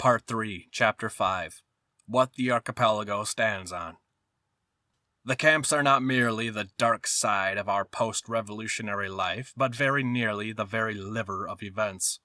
Part 3, Chapter 5. What the Archipelago Stands On. The camps are not merely the dark side of our post-revolutionary life, but very nearly the very liver of events.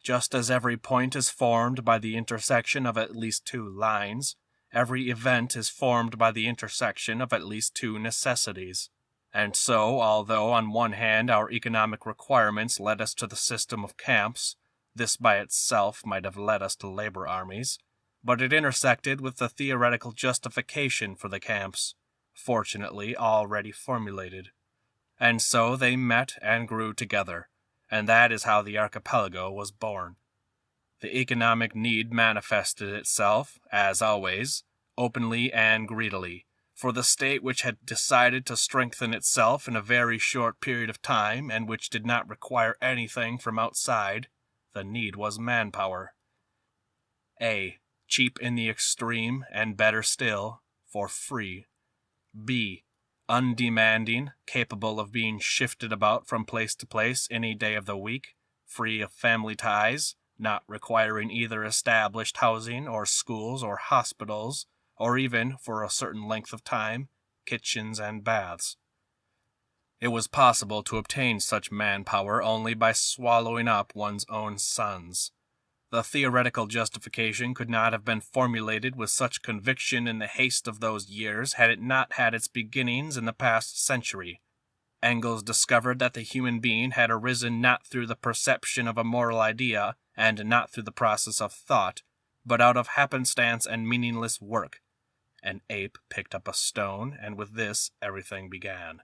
Just as every point is formed by the intersection of at least two lines, every event is formed by the intersection of at least two necessities. And so, although on one hand our economic requirements led us to the system of camps, this by itself might have led us to labor armies, but it intersected with the theoretical justification for the camps, fortunately already formulated. And so they met and grew together, and that is how the archipelago was born. The economic need manifested itself, as always, openly and greedily, for the state which had decided to strengthen itself in a very short period of time and which did not require anything from outside. The need was manpower. A. Cheap in the extreme, and better still, for free. B. Undemanding, capable of being shifted about from place to place any day of the week, free of family ties, not requiring either established housing or schools or hospitals, or even, for a certain length of time, kitchens and baths. It was possible to obtain such manpower only by swallowing up one's own sons. The theoretical justification could not have been formulated with such conviction in the haste of those years had it not had its beginnings in the past century. Engels discovered that the human being had arisen not through the perception of a moral idea, and not through the process of thought, but out of happenstance and meaningless work. An ape picked up a stone, and with this everything began.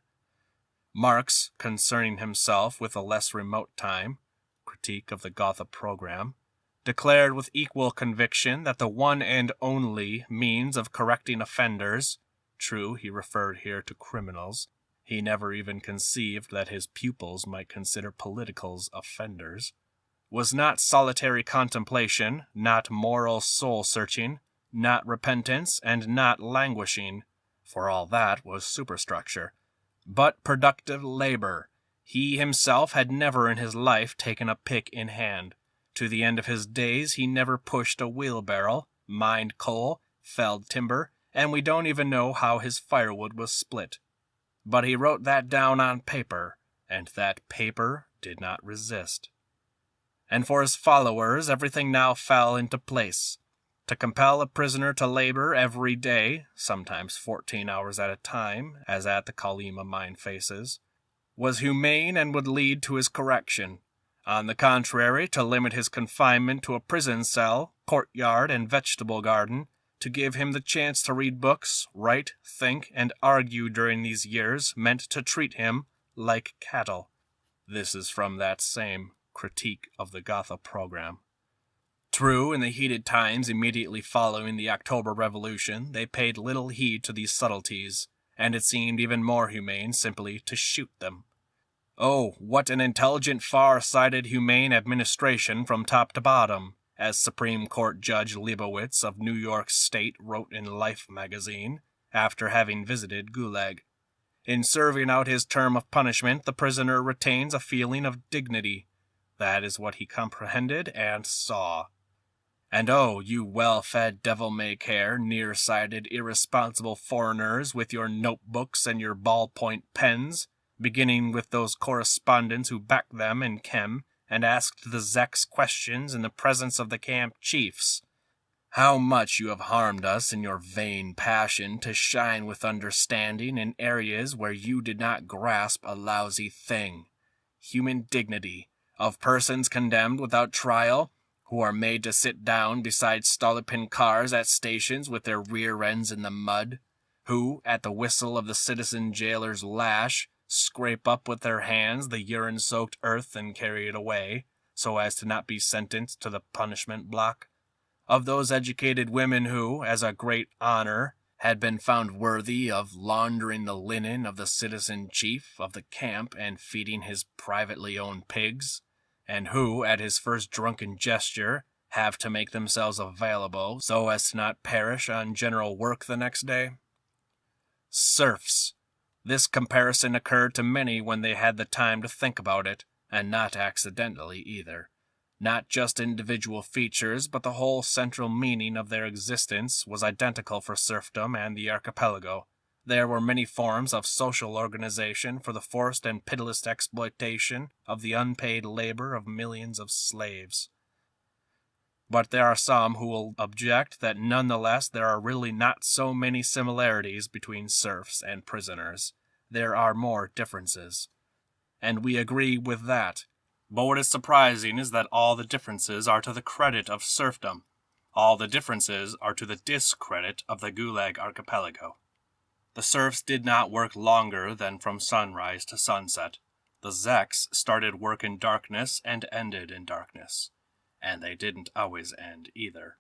Marx, concerning himself with a less remote time, Critique of the Gotha Program, declared with equal conviction that the one and only means of correcting offenders, true, he referred here to criminals, he never even conceived that his pupils might consider politicals offenders, was not solitary contemplation, not moral soul-searching, not repentance, and not languishing, for all that was superstructure, but productive labor. He himself had never in his life taken a pick in hand. To the end of his days he never pushed a wheelbarrow, mined coal, felled timber, and we don't even know how his firewood was split. But he wrote that down on paper, and that paper did not resist. And for his followers everything now fell into place. To compel a prisoner to labor every day, sometimes 14 hours at a time, as at the Kolyma mine faces, was humane and would lead to his correction. On the contrary, to limit his confinement to a prison cell, courtyard, and vegetable garden, to give him the chance to read books, write, think, and argue during these years, meant to treat him like cattle. This is from that same Critique of the Gotha Program. True, in the heated times immediately following the October Revolution, they paid little heed to these subtleties, and it seemed even more humane simply to shoot them. Oh, what an intelligent, far-sighted, humane administration from top to bottom, as Supreme Court Judge Leibowitz of New York State wrote in Life magazine, after having visited Gulag. In serving out his term of punishment, the prisoner retains a feeling of dignity. That is what he comprehended and saw. And oh, you well-fed, devil-may-care, near-sighted, irresponsible foreigners with your notebooks and your ballpoint pens, beginning with those correspondents who backed them in chem and asked the Zeks questions in the presence of the camp chiefs. How much you have harmed us in your vain passion to shine with understanding in areas where you did not grasp a lousy thing. Human dignity, of persons condemned without trial, who are made to sit down beside Stolypin cars at stations with their rear ends in the mud, who, at the whistle of the citizen jailer's lash, scrape up with their hands the urine-soaked earth and carry it away, so as to not be sentenced to the punishment block, of those educated women who, as a great honor, had been found worthy of laundering the linen of the citizen chief of the camp and feeding his privately owned pigs, and who, at his first drunken gesture, have to make themselves available so as to not perish on general work the next day? Serfs. This comparison occurred to many when they had the time to think about it, and not accidentally either. Not just individual features, but the whole central meaning of their existence was identical for serfdom and the archipelago. There were many forms of social organization for the forced and pitiless exploitation of the unpaid labor of millions of slaves. But there are some who will object that nonetheless there are really not so many similarities between serfs and prisoners. There are more differences. And we agree with that. But what is surprising is that all the differences are to the credit of serfdom. All the differences are to the discredit of the Gulag Archipelago. The serfs did not work longer than from sunrise to sunset. The zeks started work in darkness and ended in darkness. And they didn't always end either.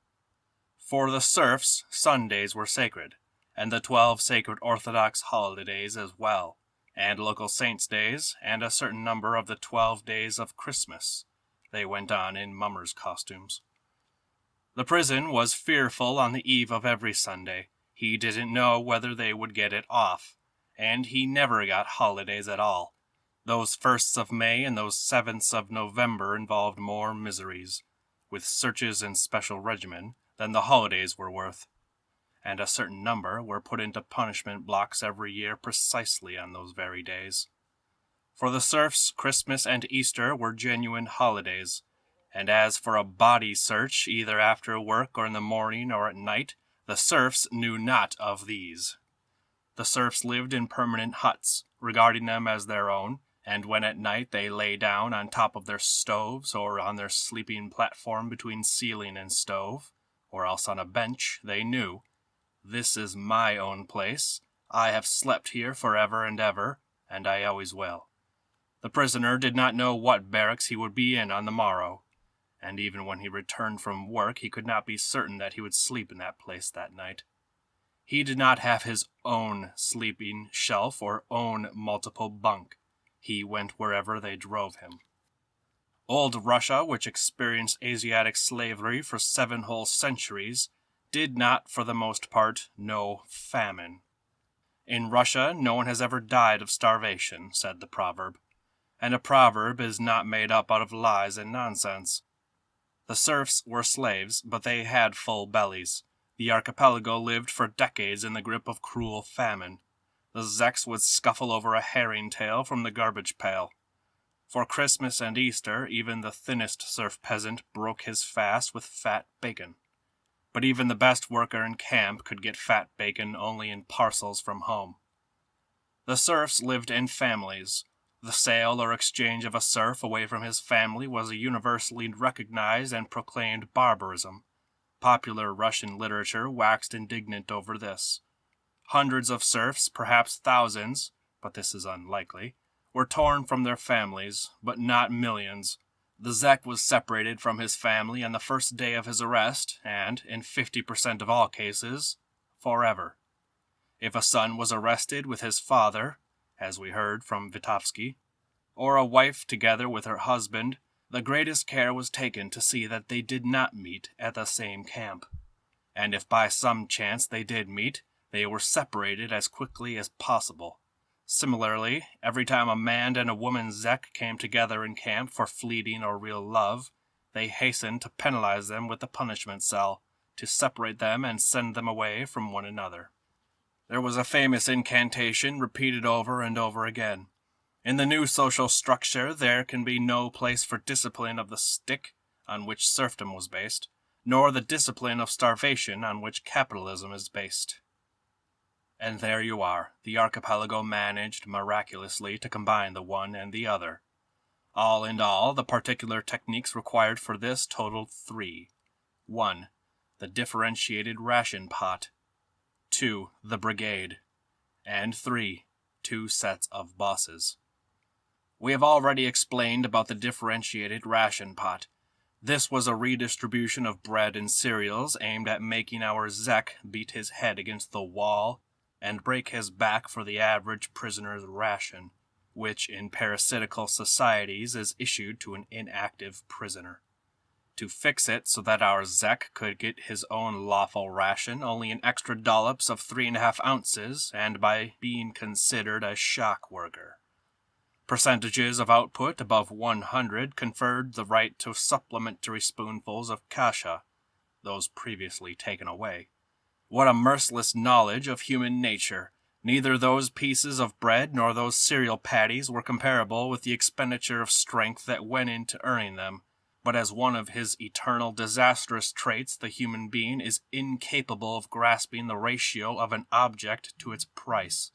For the serfs, Sundays were sacred, and the 12 sacred Orthodox holidays as well, and local saints' days, and a certain number of the 12 days of Christmas. They went on in mummers' costumes. The prison was fearful on the eve of every Sunday. He didn't know whether they would get it off, and he never got holidays at all. Those 1sts of May and those 7ths of November involved more miseries, with searches and special regimen, than the holidays were worth. And a certain number were put into punishment blocks every year precisely on those very days. For the serfs, Christmas and Easter were genuine holidays, and as for a body search, either after work or in the morning or at night, the serfs knew not of these. The serfs lived in permanent huts, regarding them as their own, and when at night they lay down on top of their stoves or on their sleeping platform between ceiling and stove, or else on a bench, they knew, "This is my own place. I have slept here forever and ever, and I always will." The prisoner did not know what barracks he would be in on the morrow, and even when he returned from work he could not be certain that he would sleep in that place that night. He did not have his own sleeping shelf or own multiple bunk. He went wherever they drove him. Old Russia, which experienced Asiatic slavery for 7 whole centuries, did not, for the most part, know famine. In Russia, no one has ever died of starvation, said the proverb. And a proverb is not made up out of lies and nonsense. The serfs were slaves, but they had full bellies. The archipelago lived for decades in the grip of cruel famine. The zeks would scuffle over a herring tail from the garbage pail. For Christmas and Easter, even the thinnest serf peasant broke his fast with fat bacon. But even the best worker in camp could get fat bacon only in parcels from home. The serfs lived in families. The sale or exchange of a serf away from his family was a universally recognized and proclaimed barbarism. Popular Russian literature waxed indignant over this. Hundreds of serfs, perhaps thousands, but this is unlikely, were torn from their families, but not millions. The zek was separated from his family on the first day of his arrest, and, in 50% of all cases, forever. If a son was arrested with his father, as we heard from Vitovsky, or a wife together with her husband, the greatest care was taken to see that they did not meet at the same camp. And if by some chance they did meet, they were separated as quickly as possible. Similarly, every time a man and a woman zek came together in camp for fleeting or real love, they hastened to penalize them with the punishment cell, to separate them and send them away from one another. There was a famous incantation repeated over and over again. In the new social structure, there can be no place for discipline of the stick, on which serfdom was based, nor the discipline of starvation on which capitalism is based. And there you are. The archipelago managed miraculously to combine the one and the other. All in all, the particular techniques required for this totaled 3. 1. The differentiated ration pot. 2. The brigade. And 3. 2 sets of bosses. We have already explained about the differentiated ration pot. This was a redistribution of bread and cereals aimed at making our zek beat his head against the wall and break his back for the average prisoner's ration, which in parasitical societies is issued to an inactive prisoner. To fix it so that our zek could get his own lawful ration only in extra dollops of 3½ ounces, and by being considered a shock worker. Percentages of output above 100 conferred the right to supplementary spoonfuls of kasha, those previously taken away. What a merciless knowledge of human nature! Neither those pieces of bread nor those cereal patties were comparable with the expenditure of strength that went into earning them. But as one of his eternal disastrous traits, the human being is incapable of grasping the ratio of an object to its price.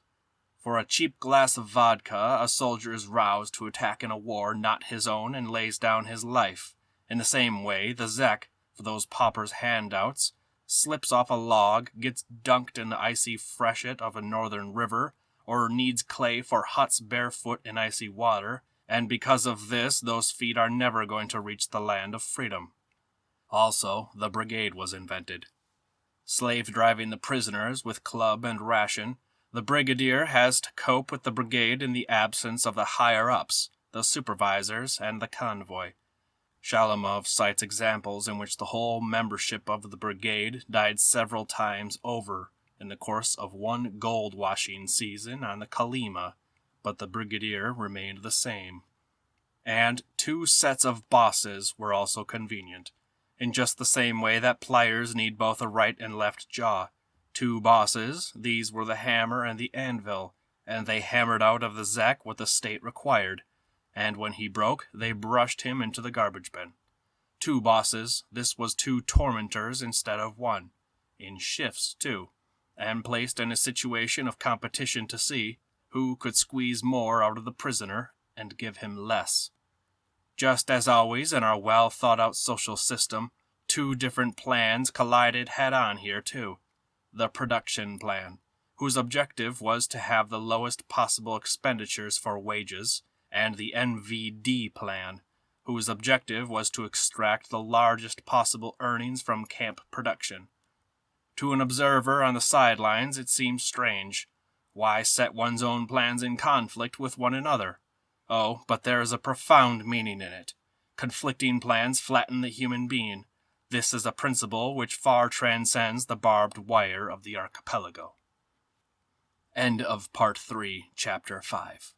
For a cheap glass of vodka, a soldier is roused to attack in a war not his own and lays down his life. In the same way, the zek, for those paupers' handouts, slips off a log, gets dunked in the icy freshet of a northern river, or needs clay for huts barefoot in icy water, and because of this, those feet are never going to reach the land of freedom. Also, the brigade was invented. Slave driving the prisoners with club and ration, the brigadier has to cope with the brigade in the absence of the higher-ups, the supervisors, and the convoy. Shalamov cites examples in which the whole membership of the brigade died several times over in the course of one gold-washing season on the Kolyma, but the brigadier remained the same. And 2 sets of bosses were also convenient, in just the same way that pliers need both a right and left jaw. 2 bosses, these were the hammer and the anvil, and they hammered out of the zek what the state required, and when he broke, they brushed him into the garbage bin. 2 bosses, this was 2 tormentors instead of 1, in shifts too, and placed in a situation of competition to see who could squeeze more out of the prisoner and give him less. Just as always in our well-thought-out social system, 2 different plans collided head-on here too. The production plan, whose objective was to have the lowest possible expenditures for wages, and the NVD plan, whose objective was to extract the largest possible earnings from camp production. To an observer on the sidelines, it seems strange. Why set one's own plans in conflict with one another? Oh, but there is a profound meaning in it. Conflicting plans flatten the human being. This is a principle which far transcends the barbed wire of the archipelago. End of Part 3, Chapter 5.